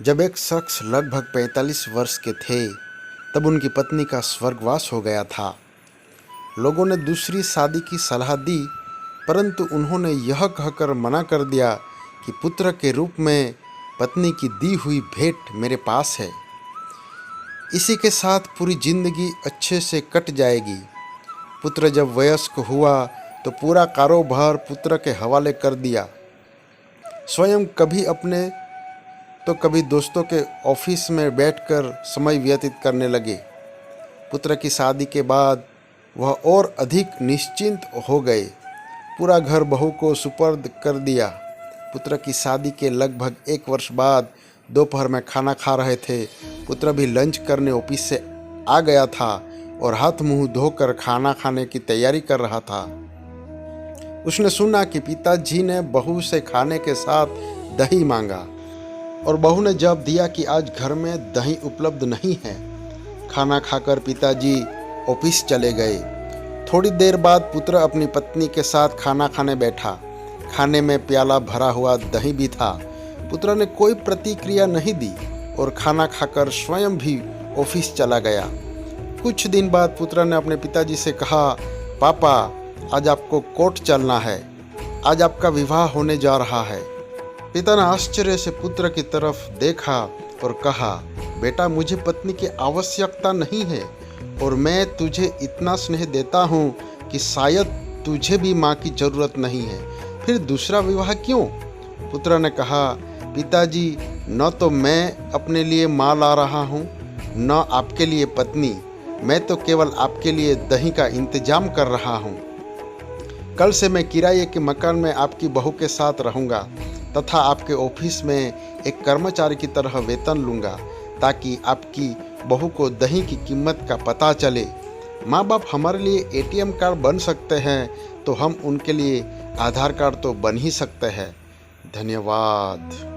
जब एक शख्स लगभग 45 वर्ष के थे, तब उनकी पत्नी का स्वर्गवास हो गया था। लोगों ने दूसरी शादी की सलाह दी, परंतु उन्होंने यह कहकर मना कर दिया कि पुत्र के रूप में पत्नी की दी हुई भेंट मेरे पास है। इसी के साथ पूरी जिंदगी अच्छे से कट जाएगी। पुत्र जब वयस्क हुआ तो पूरा कारोबार पुत्र के हवाले कर दिया। स्वयं कभी अपने तो कभी दोस्तों के ऑफिस में बैठकर समय व्यतीत करने लगे। पुत्र की शादी के बाद वह और अधिक निश्चिंत हो गए। पूरा घर बहू को सुपर्द कर दिया। पुत्र की शादी के लगभग 1 वर्ष बाद दोपहर में खाना खा रहे थे। पुत्र भी लंच करने ऑफिस से आ गया था और हाथ मुंह धोकर खाना खाने की तैयारी कर रहा था। उसने सुना कि पिताजी ने बहू से खाने के साथ दही मांगा और बहू ने जवाब दिया कि आज घर में दही उपलब्ध नहीं है। खाना खाकर पिताजी ऑफिस चले गए। थोड़ी देर बाद पुत्र अपनी पत्नी के साथ खाना खाने बैठा। खाने में प्याला भरा हुआ दही भी था। पुत्र ने कोई प्रतिक्रिया नहीं दी और खाना खाकर स्वयं भी ऑफिस चला गया। कुछ दिन बाद पुत्र ने अपने पिताजी से कहा, पापा आज आपको कोर्ट चलना है, आज आपका विवाह होने जा रहा है। पिता ने आश्चर्य से पुत्र की तरफ देखा और कहा, बेटा मुझे पत्नी की आवश्यकता नहीं है और मैं तुझे इतना स्नेह देता हूँ कि शायद तुझे भी माँ की ज़रूरत नहीं है, फिर दूसरा विवाह क्यों? पुत्र ने कहा, पिताजी न तो मैं अपने लिए माँ ला रहा हूँ न आपके लिए पत्नी, मैं तो केवल आपके लिए दही का इंतजाम कर रहा हूँ। कल से मैं किराए के मकान में आपकी बहू के साथ रहूँगा तथा आपके ऑफिस में एक कर्मचारी की तरह वेतन लूँगा ताकि आपकी बहू को दही की कीमत का पता चले। माँ बाप हमारे लिए एटीएम कार्ड बन सकते हैं तो हम उनके लिए आधार कार्ड तो बन ही सकते हैं। धन्यवाद।